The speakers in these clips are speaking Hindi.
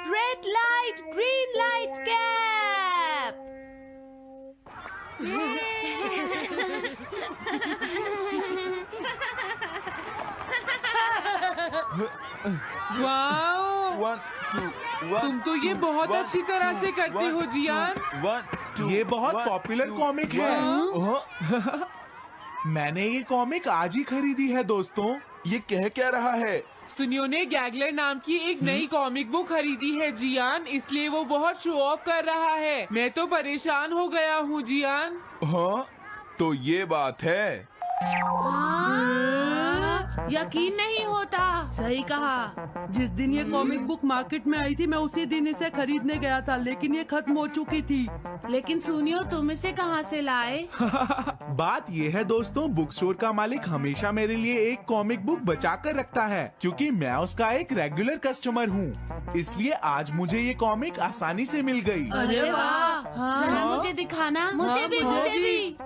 Red light, green light cap. Wow, 1 2 1 तुम तो ये बहुत अच्छी तरह से करते हो जियान। 1 2 ये बहुत पॉपुलर कॉमिक है। मैंने ये कॉमिक आज ही खरीदी है दोस्तों। ये कह क्या रहा है? सुनियो ने गैगलर नाम की एक नई कॉमिक बुक खरीदी है जियान, इसलिए वो बहुत शो ऑफ कर रहा है। मैं तो परेशान हो गया हूँ जियान। हाँ, तो ये बात है। यकीन नहीं होता। सही कहा। जिस दिन ये कॉमिक बुक मार्केट में आई थी मैं उसी दिन इसे खरीदने गया था, लेकिन ये खत्म हो चुकी थी। लेकिन सुनियो, तुम इसे कहाँ से लाए? बात ये है दोस्तों, बुक स्टोर का मालिक हमेशा मेरे लिए एक कॉमिक बुक बचा कर रखता है, क्योंकि मैं उसका एक रेगुलर कस्टमर हूँ। इसलिए आज मुझे ये कॉमिक आसानी से मिल गई। अरे वाह! जरा मुझे दिखाना। मुझे भी।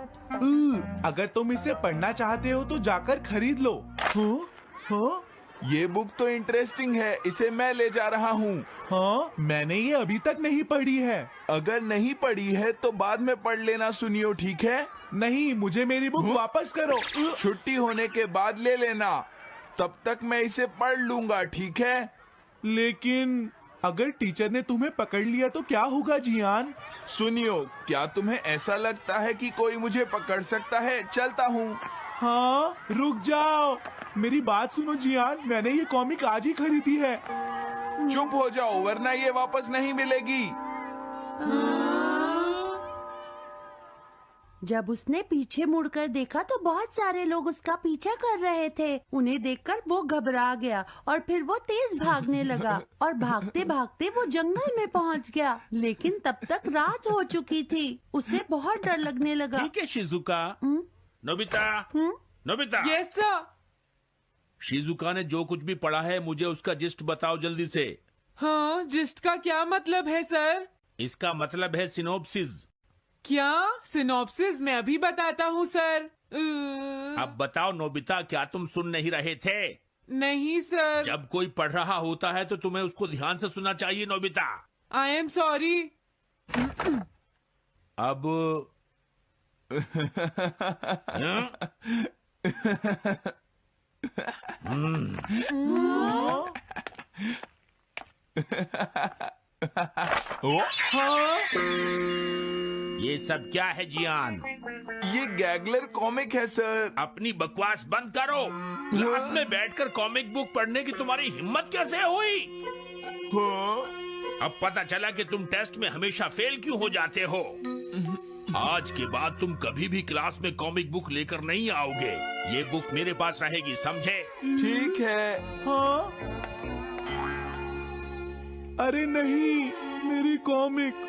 अगर तुम इसे पढ़ना चाहते हो तो जाकर खरीद लो। हाँ? ये बुक तो इंटरेस्टिंग है, इसे मैं ले जा रहा हूँ। हाँ, मैंने ये अभी तक नहीं पढ़ी है। अगर नहीं पढ़ी है तो बाद में पढ़ लेना सुनियो, ठीक है? नहीं, मुझे मेरी बुक वापस करो। छुट्टी होने के बाद ले लेना, तब तक मैं इसे पढ़ लूंगा, ठीक है? लेकिन अगर टीचर ने तुम्हें पकड़ लिया तो क्या होगा जियान? सुनियो, क्या तुम्हें ऐसा लगता है कि कोई मुझे पकड़ सकता है? चलता हूँ। हाँ, रुक जाओ, मेरी बात सुनो जियान, मैंने ये कॉमिक आज ही खरीदी है। चुप हो जाओ, वरना ये वापस नहीं मिलेगी। जब उसने पीछे मुड़कर देखा तो बहुत सारे लोग उसका पीछा कर रहे थे। उन्हें देखकर वो घबरा गया और फिर वो तेज भागने लगा और भागते भागते वो जंगल में पहुंच गया। लेकिन तब तक रात हो चुकी थी। उसे बहुत डर लगने लगा। ठीक है Shizuka. Nobita, Nobita. Yes sir. Shizuka ने जो कुछ भी पढ़ा है मुझे उसका जिस्ट बताओ जल्दी से। हाँ, जिस्ट का क्या मतलब है सर? इसका मतलब है सिनोप्सिस। क्या? सिनॉप्सिस मैं अभी बताता हूँ सर। अब बताओ नोबिता, क्या तुम सुन नहीं रहे थे? नहीं सर। जब कोई पढ़ रहा होता है तो तुम्हें उसको ध्यान से सुनना चाहिए नोबिता। I am sorry. अब ये सब क्या है जियान? ये गैगलर कॉमिक है सर। अपनी बकवास बंद करो। क्लास में बैठकर कॉमिक बुक पढ़ने की तुम्हारी हिम्मत कैसे हुई? अब पता चला कि तुम टेस्ट में हमेशा फेल क्यों हो जाते हो। आज के बाद तुम कभी भी क्लास में कॉमिक बुक लेकर नहीं आओगे। ये बुक मेरे पास रहेगी, समझे? ठीक है। हाँ? अरे नहीं, मेरी कॉमिक।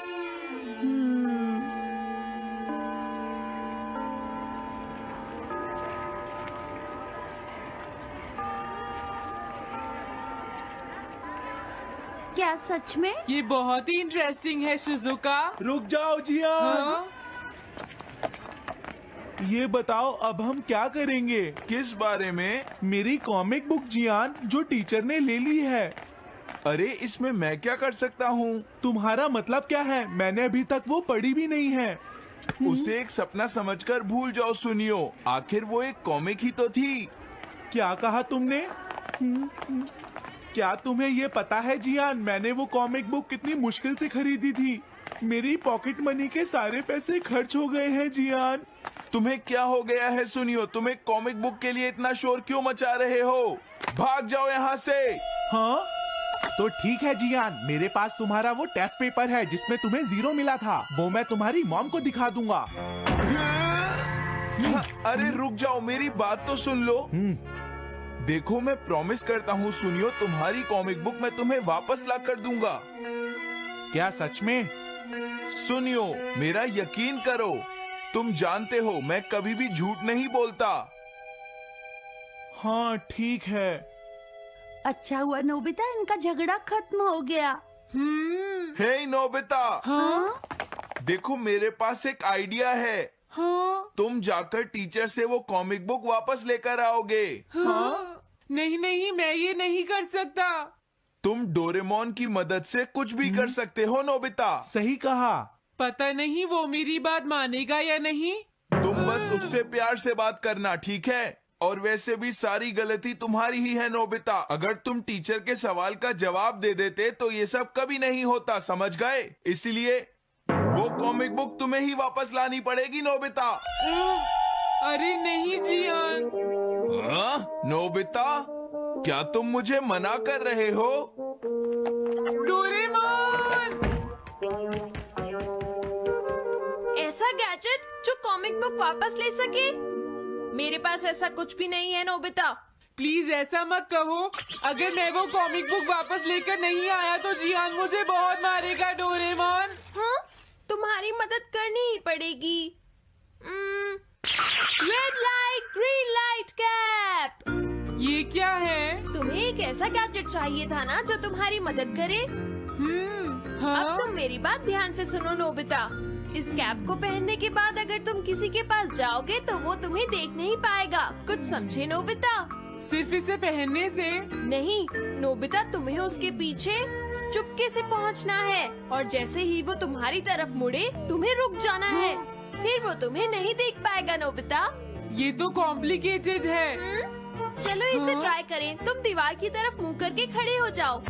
क्या सच में? ये बहुत ही इंटरेस्टिंग है शिजुका। रुक जाओ जियान। हाँ? ये बताओ अब हम क्या करेंगे? किस बारे में? मेरी कॉमिक बुक जियान, जो टीचर ने ले ली है। अरे इसमें मैं क्या कर सकता हूँ? तुम्हारा मतलब क्या है? मैंने अभी तक वो पढ़ी भी नहीं है। उसे एक सपना समझकर भूल जाओ सुनियो, आखिर वो एक कॉमिक ही तो थी। क्या कहा तुमने? क्या तुम्हें ये पता है जियान, मैंने वो कॉमिक बुक कितनी मुश्किल से खरीदी थी। मेरी पॉकेट मनी के सारे पैसे खर्च हो गए हैं जियान। तुम्हें क्या हो गया है सुनियो? तुम एक कॉमिक बुक के लिए इतना शोर क्यों मचा रहे हो? भाग जाओ यहाँ से। हाँ? तो ठीक है जियान, मेरे पास तुम्हारा वो टेस्ट पेपर है जिसमें तुम्हें 0 मिला था। वो मैं तुम्हारी मॉम को दिखा दूंगा। अरे रुक जाओ, मेरी बात तो सुन लो। देखो, मैं प्रॉमिस करता हूँ सुनियो, तुम्हारी कॉमिक बुक मैं तुम्हें वापस ला कर दूंगा। क्या सच में? सुनियो, मेरा यकीन करो। तुम जानते हो मैं कभी भी झूठ नहीं बोलता। हाँ ठीक है। अच्छा हुआ नोबिता, इनका झगड़ा खत्म हो गया। हे नोबिता। हाँ? देखो, मेरे पास एक आइडिया है। हाँ? तुम जाकर टीचर से वो कॉमिक बुक वापस लेकर आओगे। हाँ? नहीं नहीं, मैं ये नहीं कर सकता। तुम डोरेमोन की मदद से कुछ भी कर सकते हो नोबिता। सही कहा। पता नहीं वो मेरी बात मानेगा या नहीं। तुम बस उससे प्यार से बात करना, ठीक है? और वैसे भी सारी गलती तुम्हारी ही है नोबिता। अगर तुम टीचर के सवाल का जवाब दे देते तो ये सब कभी नहीं होता, समझ गए? इसलिए वो कॉमिक बुक तुम्हें ही वापस लानी पड़ेगी नोबिता। अरे नहीं जियान। हाँ? नोबिता, क्या तुम मुझे मना कर रहे हो? डोरेमोन! ऐसा गैजेट जो कॉमिक बुक वापस ले सके? मेरे पास ऐसा कुछ भी नहीं है नोबिता। प्लीज ऐसा मत कहो। अगर मैं वो कॉमिक बुक वापस लेकर नहीं आया तो जियान मुझे बहुत मारेगा डोरेमोन। हाँ, तुम्हारी मदद करनी ही पड़ेगी। Red light green light cap. ये क्या है? तुम्हें एक ऐसा गैजेट चाहिए था ना जो तुम्हारी मदद करे। हाँ? अब तुम मेरी बात ध्यान से सुनो नोबिता। इस कैप को पहनने के बाद अगर तुम किसी के पास जाओगे तो वो तुम्हें देख नहीं पाएगा। कुछ समझे नोबिता? सिर्फ इसे पहनने से? नहीं नोबिता, तुम्हें उसके पीछे चुपके से पहुंचना है और जैसे ही वो तुम्हारी तरफ मुड़े तुम्हें रुक जाना है। फिर वो तुम्हें नहीं देख पाएगा नोबिता। ये तो कॉम्प्लिकेटेड है। चलो इसे हाँ? ट्राई करें। तुम दीवार की तरफ मुंह करके खड़े हो जाओ।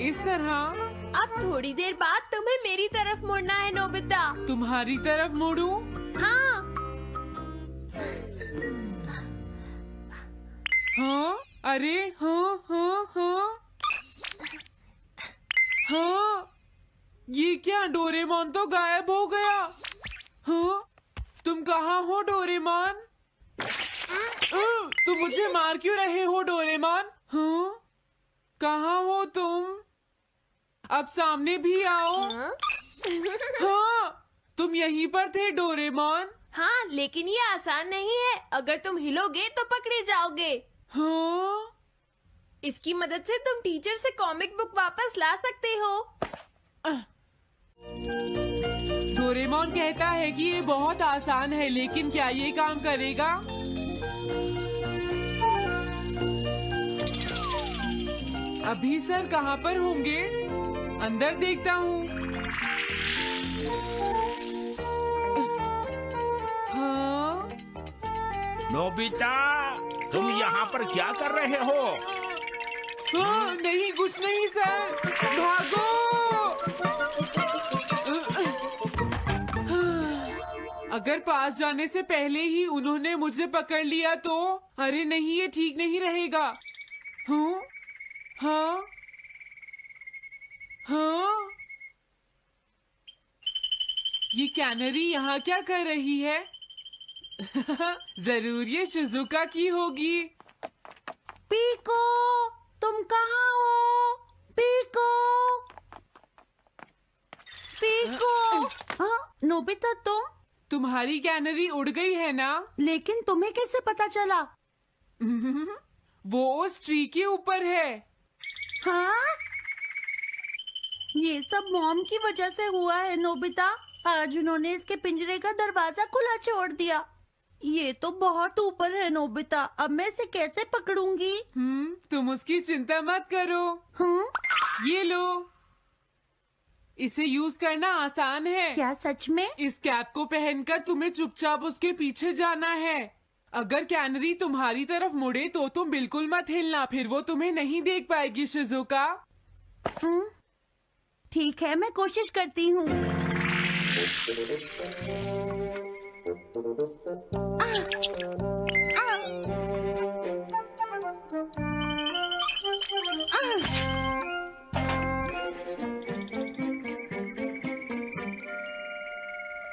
इस तरह? अब थोड़ी देर बाद तुम्हें मेरी तरफ मुड़ना है नोबिता। तुम्हारी तरफ मुड़ूं? हाँ। हाँ? अरे हाँ हाँ हाँ हाँ, ये क्या? डोरेमोन तो गायब हो गया। हाँ? तुम कहाँ हो डोरेमोन? तुम मुझे मार क्यों रहे हो डोरेमोन? हाँ? कहाँ हो तुम? अब सामने भी आओ। हाँ, तुम यहीं पर थे डोरेमोन। हाँ, लेकिन ये आसान नहीं है। अगर तुम हिलोगे तो पकड़े जाओगे। हाँ? इसकी मदद से तुम टीचर से कॉमिक बुक वापस ला सकते हो। डोरेमोन कहता है कि ये बहुत आसान है, लेकिन क्या ये काम करेगा? अभी सर कहाँ पर होंगे? अंदर देखता हूँ। हाँ? नोबिता, तुम यहाँ पर क्या कर रहे हो? हाँ, नहीं कुछ नहीं सर। भागो! अगर पास जाने से पहले ही उन्होंने मुझे पकड़ लिया तो? अरे नहीं, ये ठीक नहीं रहेगा। हाँ? हाँ? हाँ? ये कैनरी यहाँ क्या कर रही है? जरूर ये शिजुका की होगी। पीको, तुम कहाँ हो? Piko, Piko. हाँ, नोबिता तुम्हारी कैनरी उड़ गई है ना? लेकिन तुम्हें कैसे पता चला? वो उस ट्री के ऊपर है। हाँ? ये सब मॉम की वजह से हुआ है नोबिता। आज उन्होंने इसके पिंजरे का दरवाजा खुला छोड़ दिया। ये तो बहुत ऊपर है नोबिता। अब मैं इसे कैसे पकड़ूंगी? तुम उसकी चिंता मत करो। ये लो, इसे यूज करना आसान है। क्या सच में? इस कैप को पहनकर तुम्हें चुपचाप उसके पीछे जाना है। अगर कैनरी तुम्हारी तरफ मुड़े तो तुम बिल्कुल मत हिलना, फिर वो तुम्हें नहीं देख पाएगी शिजुका। ठीक है, मैं कोशिश करती हूँ।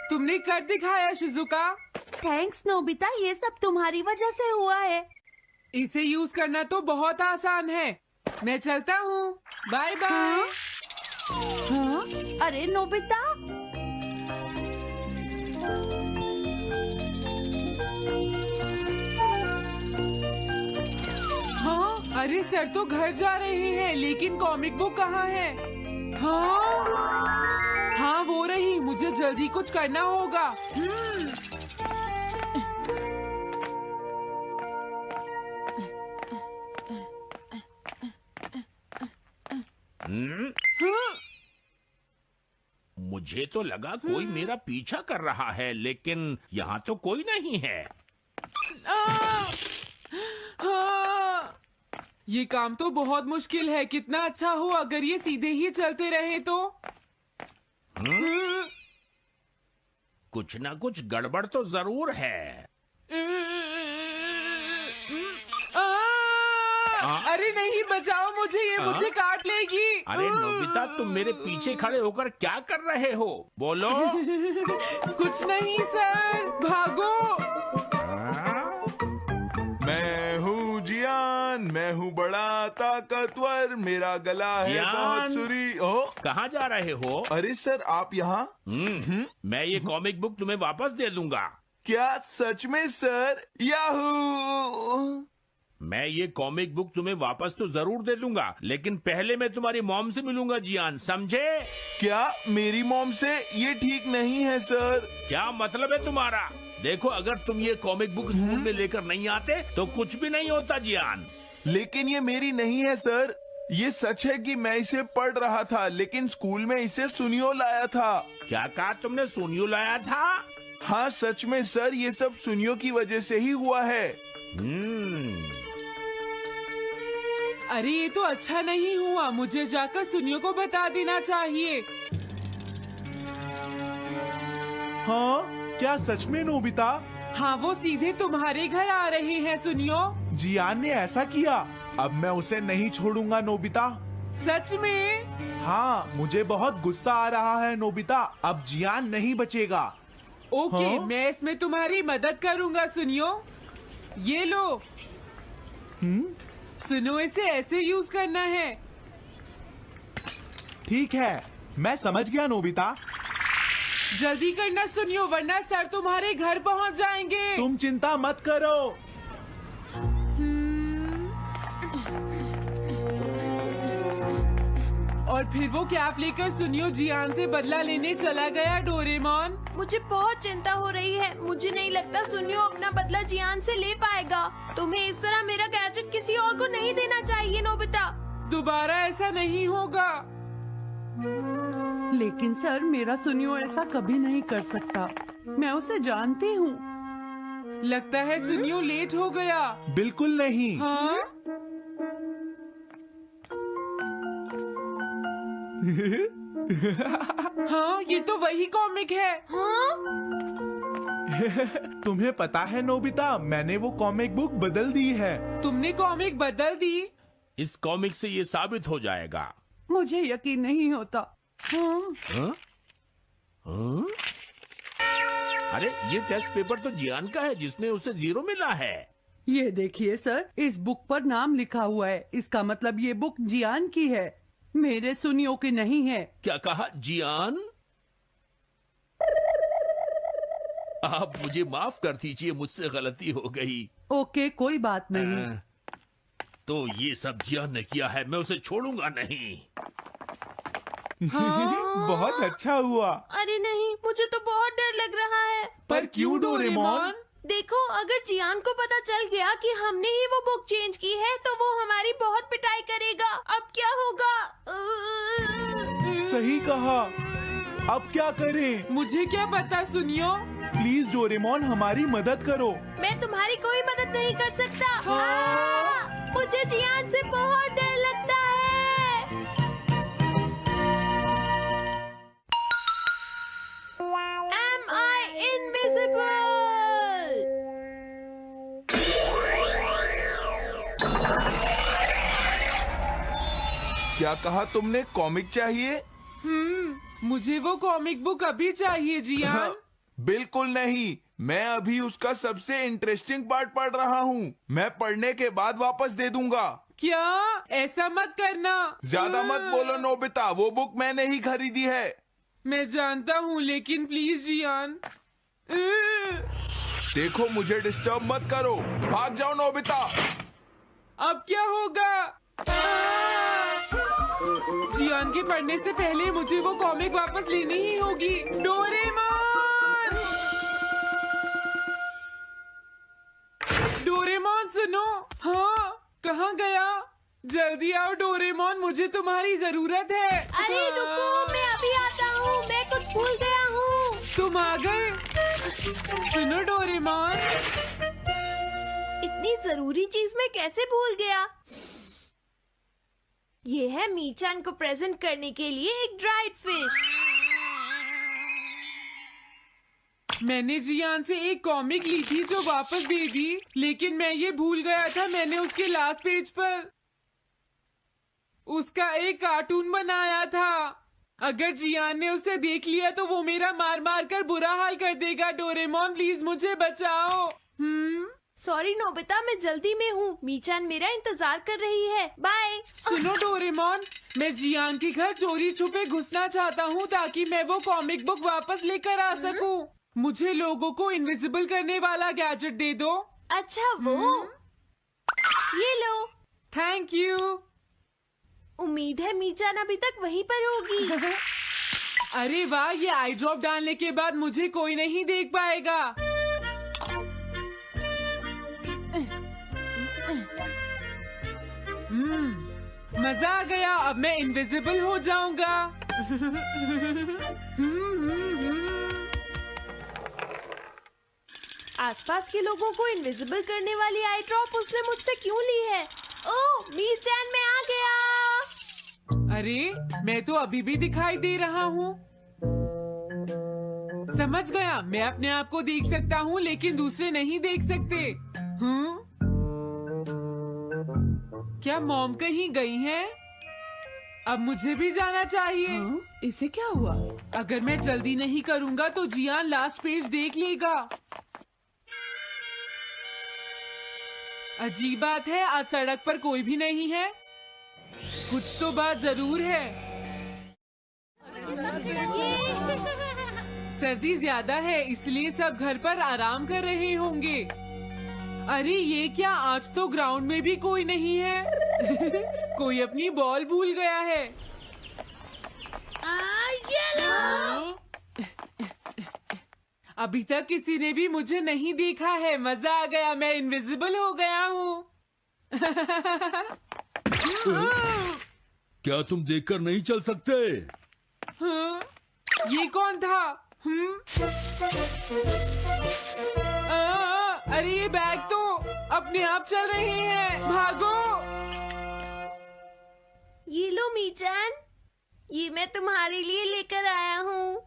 तुमने कर दिखाया शिजुका। थैंक्स नोबिता, ये सब तुम्हारी वजह से हुआ है। इसे यूज करना तो बहुत आसान है। मैं चलता हूँ। Bye bye. हाँ? अरे नोबिता, हाँ? अरे सर तो घर जा रहे हैं, लेकिन कॉमिक बुक कहाँ है? हाँ? हाँ वो रही। मुझे जल्दी कुछ करना होगा। हाँ? मुझे तो लगा कोई मेरा पीछा कर रहा है, लेकिन यहाँ तो कोई नहीं है। हाँ, ये काम तो बहुत मुश्किल है। कितना अच्छा हो अगर ये सीधे ही चलते रहे तो। कुछ ना कुछ गड़बड़ तो जरूर है। अरे नहीं, बचाओ मुझे, ये मुझे काट लेगी। अरे नोबिता, तुम मेरे पीछे खड़े होकर क्या कर रहे हो? बोलो। कुछ नहीं सर, भागो। मैं हूँ जियान, मैं हूँ बड़ा ताकतवर, मेरा गला है जियान? बहुत सुरी। ओ, कहाँ जा रहे हो? अरे सर, आप यहाँ? मैं ये कॉमिक बुक तुम्हें वापस दे दूंगा। क्या सच में सर? याहू! मैं ये कॉमिक बुक तुम्हें वापस तो जरूर दे दूंगा, लेकिन पहले मैं तुम्हारी मॉम से मिलूंगा जियान, समझे? क्या मेरी मॉम से? ये ठीक नहीं है सर। क्या मतलब है तुम्हारा? देखो, अगर तुम ये कॉमिक बुक स्कूल में लेकर नहीं आते तो कुछ भी नहीं होता जियान। लेकिन ये मेरी नहीं है सर। ये सच है कि मैं इसे पढ़ रहा था, लेकिन स्कूल में इसे सुनियो लाया था। क्या कहा तुमने? सुनियो लाया था? हाँ सच में सर, ये सब सुनियो की वजह से ही हुआ है। अरे ये तो अच्छा नहीं हुआ, मुझे जाकर सुनियो को बता देना चाहिए। हाँ, क्या सच में नोबिता? हाँ, वो सीधे तुम्हारे घर आ रहे हैं सुनियो। जियान ने ऐसा किया? अब मैं उसे नहीं छोड़ूंगा नोबिता। सच में? हाँ, मुझे बहुत गुस्सा आ रहा है नोबिता। अब जियान नहीं बचेगा। ओके, हाँ? मैं इसमें तुम्हारी मदद करूंगा सुनियो। ये लो। सुनो, इसे ऐसे यूज करना है। ठीक है, मैं समझ गया नोबिता। जल्दी करना सुनियो, वरना सर तुम्हारे घर पहुंच जाएंगे। तुम चिंता मत करो। और फिर वो कैप लेकर सुनियो जियान से बदला लेने चला गया। डोरेमोन, मुझे बहुत चिंता हो रही है। मुझे नहीं लगता सुनियो अपना बदला जियान से ले पाएगा। तुम्हें इस तरह मेरा गैजेट किसी और को नहीं देना चाहिए नोबिता। दोबारा ऐसा नहीं होगा। लेकिन सर, मेरा सुनियो ऐसा कभी नहीं कर सकता। मैं उसे जानती हूँ। लगता है सुनियो लेट हो गया। बिल्कुल नहीं। हाँ? हाँ, ये तो वही कॉमिक है। हाँ? तुम्हें पता है नोबिता, मैंने वो कॉमिक बुक बदल दी है। तुमने कॉमिक बदल दी? इस कॉमिक से ये साबित हो जाएगा। मुझे यकीन नहीं होता। हाँ? हाँ? हाँ? अरे, ये टेस्ट पेपर तो जियान का है, जिसमें उसे 0 मिला है। ये देखिए सर, इस बुक पर नाम लिखा हुआ है। इसका मतलब ये बुक जियान की है, मेरे सुनियो की नहीं है। क्या कहा? जियान? आप मुझे माफ कर दीजिए, मुझसे गलती हो गई। ओके, कोई बात नहीं। तो ये सब जियान ने किया है, मैं उसे छोड़ूंगा नहीं। बहुत अच्छा हुआ। अरे नहीं, मुझे तो बहुत डर लग रहा है। पर क्यों डोरेमोन? देखो, अगर जियान को पता चल गया कि हमने ही वो बुक चेंज की है तो वो हमारी बहुत पिटाई करेगा। अब क्या होगा? सही कहा। अब क्या करें? मुझे क्या पता सुनियो। प्लीज डोरेमोन, हमारी मदद करो। मैं तुम्हारी कोई मदद नहीं कर सकता। हाँ! मुझे जियान से बहुत डर लगता है। Am I invisible? क्या कहा तुमने? कॉमिक चाहिए? मुझे वो कॉमिक बुक अभी चाहिए जियान। बिल्कुल नहीं, मैं अभी उसका सबसे इंटरेस्टिंग पार्ट पढ़ रहा हूँ। मैं पढ़ने के बाद वापस दे दूंगा। क्या? ऐसा मत करना। ज्यादा मत बोलो नोबिता, वो बुक मैंने ही खरीदी है। मैं जानता हूँ, लेकिन प्लीज जियान। देखो, मुझे डिस्टर्ब मत करो। भाग जाओ नोबिता। अब क्या होगा? जियान के पढ़ने से पहले मुझे वो कॉमिक वापस लेनी ही होगी। डोरेमोन! डोरेमोन सुनो। हाँ, कहाँ गया? जल्दी आओ डोरेमोन, मुझे तुम्हारी जरूरत है। अरे रुको, मैं अभी आता हूँ, मैं कुछ भूल गया हूँ। तुम आ गए। सुनो डोरेमोन, इतनी जरूरी चीज मैं कैसे भूल गया। ये है मीचान को प्रेजेंट करने के लिए एक ड्राइड फिश। मैंने जियान से एक कॉमिक ली थी जो वापस दे दी, लेकिन मैं ये भूल गया था मैंने उसके लास्ट पेज पर उसका एक कार्टून बनाया था। अगर जियान ने उसे देख लिया तो वो मेरा मार मार कर बुरा हाल कर देगा। डोरेमोन प्लीज मुझे बचाओ। सॉरी नोबिता, मैं जल्दी में हूँ। मीचान मेरा इंतजार कर रही है। बाय। सुनो डोरेमोन, मैं जियान के घर चोरी छुपे घुसना चाहता हूँ ताकि मैं वो कॉमिक बुक वापस लेकर आ सकूँ। मुझे लोगों को इनविजिबल करने वाला गैजेट दे दो। अच्छा वो ये लो। Thank you. उम्मीद है मीचान अभी तक वहीं पर होगी। अरे वाह, ये आई ड्रॉप डालने के बाद मुझे कोई नहीं देख पाएगा। मजा आ गया, अब मैं इनविजिबल हो जाऊंगा। आसपास के लोगों को इनविजिबल करने वाली आई ड्रॉप उसने मुझसे क्यों ली है? ओह मीचान, मैं आ गया। अरे मैं तो अभी भी दिखाई दे रहा हूँ। समझ गया, मैं अपने आप को देख सकता हूँ लेकिन दूसरे नहीं देख सकते। क्या मॉम कहीं गई हैं? अब मुझे भी जाना चाहिए। इसे क्या हुआ? अगर मैं जल्दी नहीं करूँगा तो जियान लास्ट पेज देख लेगा। अजीब बात है, आज सड़क पर कोई भी नहीं है। कुछ तो बात जरूर है। सर्दी ज्यादा है इसलिए सब घर पर आराम कर रहे होंगे। अरे ये क्या, आज तो ग्राउंड में भी कोई नहीं है। कोई अपनी बॉल भूल गया है। अभी तक किसी ने भी मुझे नहीं देखा है। मजा आ गया, मैं इनविजिबल हो गया हूँ। क्या तुम देखकर नहीं चल सकते? ये कौन था? अरे ये बैग तो अपने आप चल रहे हैं। भागो। ये लो मीचान, ये मैं तुम्हारे लिए लेकर आया हूँ।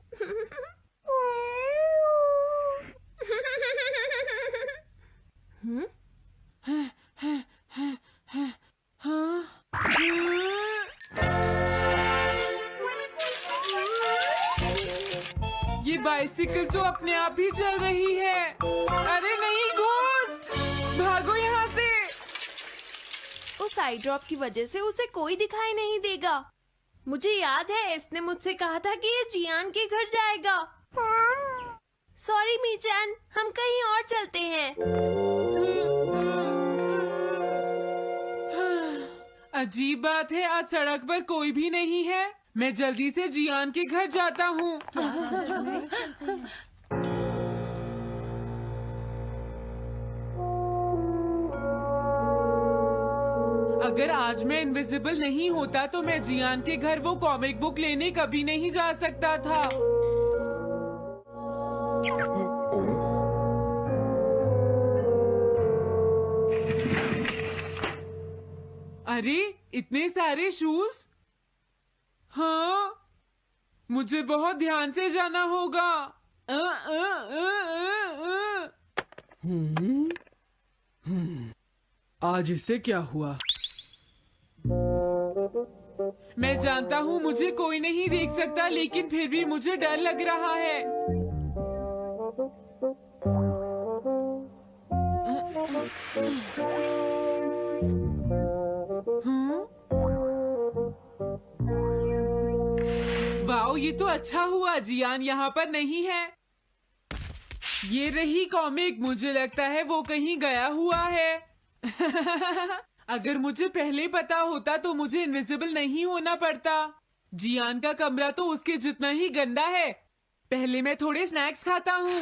ये बाइसिकल तो अपने आप ही चल रही है। अरे नहीं, घोस्ट, भागो यहाँ से। उस आई ड्रॉप की वजह से उसे कोई दिखाई नहीं देगा। मुझे याद है इसने मुझसे कहा था कि ये जियान के घर जाएगा। सॉरी मीचान, हम कहीं और चलते हैं। अजीब बात है, आज सड़क पर कोई भी नहीं है। मैं जल्दी से जियान के घर जाता हूँ। अगर आज मैं इनविजिबल नहीं होता तो मैं जियान के घर वो कॉमिक बुक लेने कभी नहीं जा सकता था। अरे इतने सारे शूज। हाँ, मुझे बहुत ध्यान से जाना होगा। आज इससे क्या हुआ? मैं जानता हूँ मुझे कोई नहीं देख सकता, लेकिन फिर भी मुझे डर लग रहा है। वाओ, ये तो अच्छा हुआ जियान यहाँ पर नहीं है। ये रही कॉमिक, मुझे लगता है वो कहीं गया हुआ है। अगर मुझे पहले पता होता तो मुझे इनविजिबल नहीं होना पड़ता। जियान का कमरा तो उसके जितना ही गंदा है। पहले मैं थोड़े स्नैक्स खाता हूँ।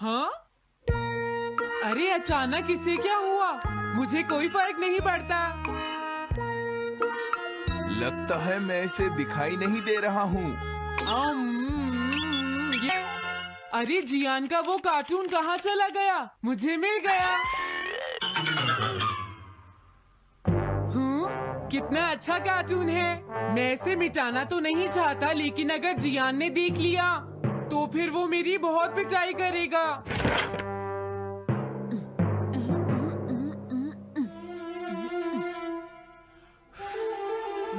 हाँ, अरे अचानक इससे क्या हुआ? मुझे कोई फर्क नहीं पड़ता। लगता है मैं इसे दिखाई नहीं दे रहा हूँ। अरे जियान का वो कार्टून कहाँ चला गया? मुझे मिल गया। कितना अच्छा कार्टून है। मैं इसे मिटाना तो नहीं चाहता, लेकिन अगर जियान ने देख लिया तो फिर वो मेरी बहुत पिटाई करेगा।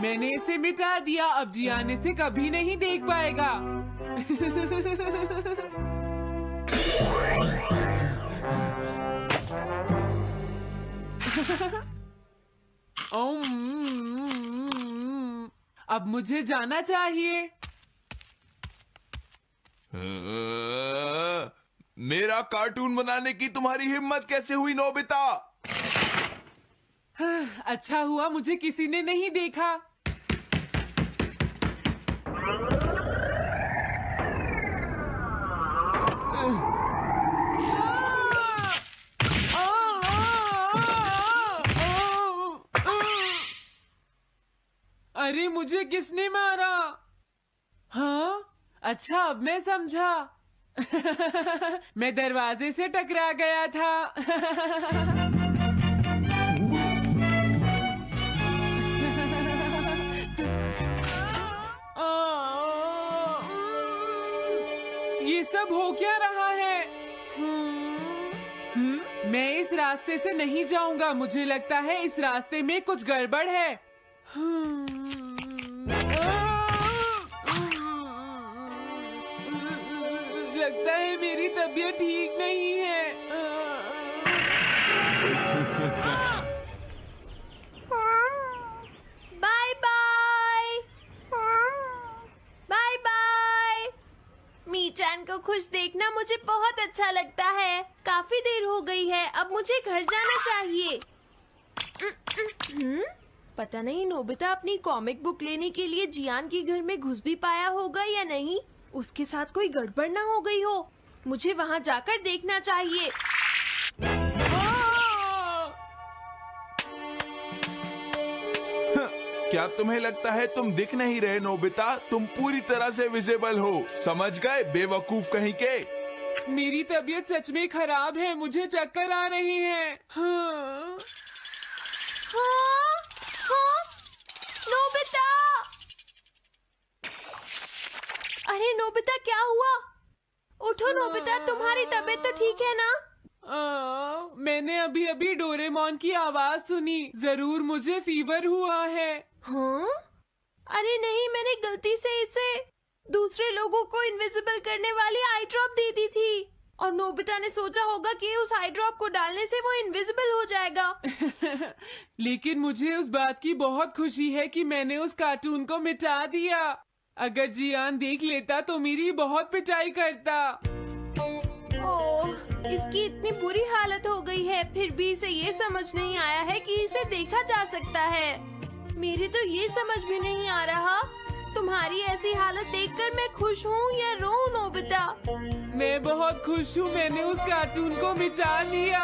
मैंने इसे मिटा दिया। अब जियान इसे कभी नहीं देख पाएगा। अब मुझे जाना चाहिए। मेरा कार्टून बनाने की तुम्हारी हिम्मत कैसे हुई नोबिता? अच्छा हुआ मुझे किसी ने नहीं देखा। अरे मुझे किसने मारा? हाँ, अच्छा अब मैं समझा। मैं दरवाजे से टकरा गया था। ये सब हो क्या रहा है? मैं इस रास्ते से नहीं जाऊंगा। मुझे लगता है इस रास्ते में कुछ गड़बड़ है। लगता है मेरी तबीयत ठीक नहीं है। Bye bye bye bye. मीचान को खुश देखना मुझे बहुत अच्छा लगता है। काफी देर हो गई है, अब मुझे घर जाना चाहिए। पता नहीं नोबिता अपनी कॉमिक बुक लेने के लिए जियान के घर में घुस भी पाया होगा या नहीं। उसके साथ कोई गड़बड़ ना हो गई हो। मुझे वहाँ जाकर देखना चाहिए। क्या तुम्हें लगता है तुम दिख नहीं रहे नोबिता? तुम पूरी तरह से विजिबल हो, समझ गए बेवकूफ कहीं के। मेरी तबीयत सच में खराब है। मुझे चक्कर आ रहे हैं। हाँ। हाँ, हाँ, नोबिता! अरे नोबिता क्या हुआ? उठो नोबिता, तुम्हारी तबीयत तो ठीक है ना? मैंने अभी अभी डोरेमोन की आवाज सुनी। जरूर मुझे फीवर हुआ है। हाँ? अरे नहीं, मैंने गलती से इसे दूसरे लोगों को इनविजिबल करने वाली आई ड्रॉप दे दी थी और नोबिता ने सोचा होगा कि उस आई ड्रॉप को डालने से वो इनविजिबल हो जाएगा। लेकिन मुझे उस बात की बहुत खुशी है कि मैंने उस कार्टून को मिटा दिया। अगर जियान देख लेता तो मेरी बहुत पिटाई करता। ओह, इसकी इतनी बुरी हालत हो गई है, फिर भी इसे ये समझ नहीं आया है कि इसे देखा जा सकता है। मेरे तो ये समझ भी नहीं आ रहा। तुम्हारी ऐसी हालत देखकर मैं खुश हूँ या रोऊं नोबिता? मैं बहुत खुश हूँ। मैंने उस कार्टून को मिटा दिया।